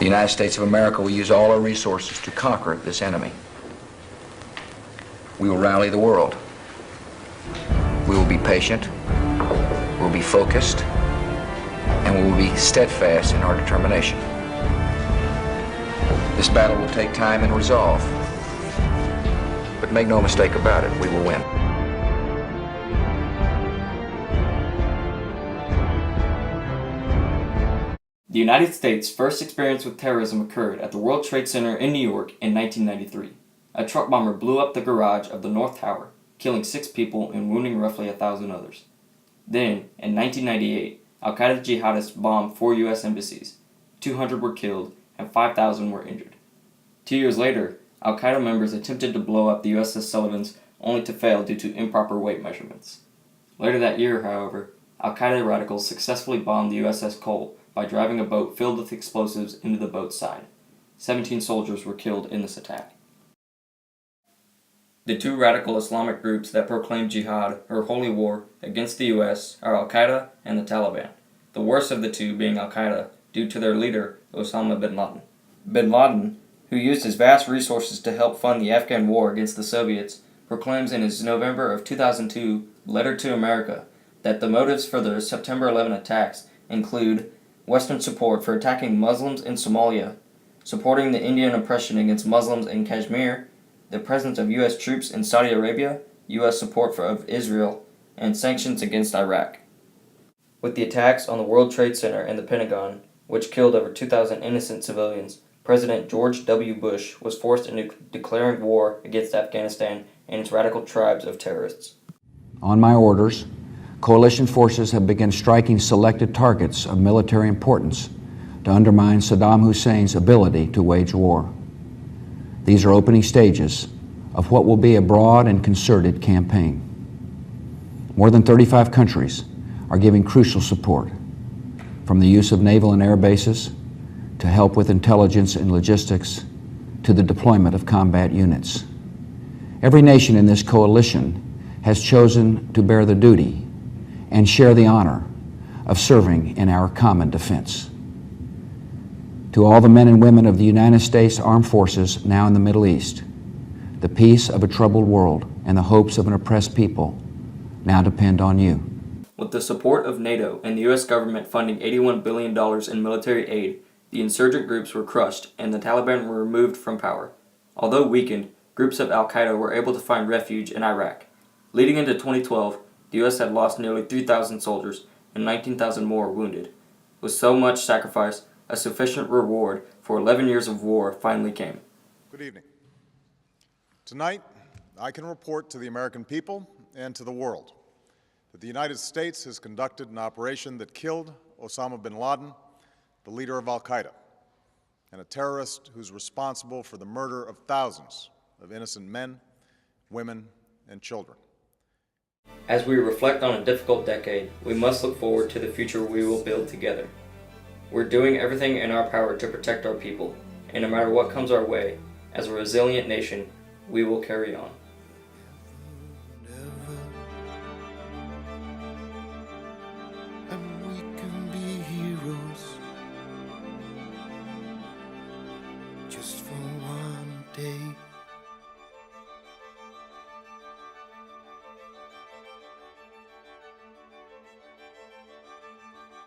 The United States of America will use all our resources to conquer this enemy. We will rally the world. We will be patient, we'll be focused, and we will be steadfast in our determination. This battle will take time and resolve, but make no mistake about it, we will win. The United States' first experience with terrorism occurred at the World Trade Center in New York in 1993. A truck bomber blew up the garage of the North Tower, killing 6 people and wounding roughly 1,000 others. Then, in 1998, Al-Qaeda jihadists bombed 4 U.S. embassies. 200 were killed and 5,000 were injured. 2 years later, Al-Qaeda members attempted to blow up the USS Sullivans only to fail due to improper weight measurements. Later that year, however, Al-Qaeda radicals successfully bombed the USS Cole by driving a boat filled with explosives into the boat's side. 17 soldiers were killed in this attack. The 2 radical Islamic groups that proclaim jihad, or holy war, against the U.S. are Al-Qaeda and the Taliban, the worst of the 2 being Al-Qaeda due to their leader, Osama bin Laden. Bin Laden, who used his vast resources to help fund the Afghan war against the Soviets, proclaims in his November of 2002 letter to America that the motives for the September 11 attacks include Western support for attacking Muslims in Somalia, supporting the Indian oppression against Muslims in Kashmir, the presence of U.S. troops in Saudi Arabia, U.S. support of Israel, and sanctions against Iraq. With the attacks on the World Trade Center and the Pentagon, which killed over 2,000 innocent civilians, President George W. Bush was forced into declaring war against Afghanistan and its radical tribes of terrorists. On my orders, coalition forces have begun striking selected targets of military importance to undermine Saddam Hussein's ability to wage war. These are opening stages of what will be a broad and concerted campaign. More than 35 countries are giving crucial support, from the use of naval and air bases to help with intelligence and logistics to the deployment of combat units. Every nation in this coalition has chosen to bear the duty and share the honor of serving in our common defense. To all the men and women of the United States Armed Forces now in the Middle East, the peace of a troubled world and the hopes of an oppressed people now depend on you. With the support of NATO and the U.S. government funding $81 billion in military aid, the insurgent groups were crushed and the Taliban were removed from power. Although weakened, groups of Al-Qaeda were able to find refuge in Iraq. Leading into 2012, the U.S. had lost nearly 3,000 soldiers and 19,000 more wounded. With so much sacrifice, a sufficient reward for 11 years of war finally came. Good evening. Tonight, I can report to the American people and to the world that the United States has conducted an operation that killed Osama bin Laden, the leader of Al-Qaeda, and a terrorist who's responsible for the murder of thousands of innocent men, women, and children. As we reflect on a difficult decade, we must look forward to the future we will build together. We're doing everything in our power to protect our people, and no matter what comes our way, as a resilient nation, we will carry on. And we can be heroes just for one day.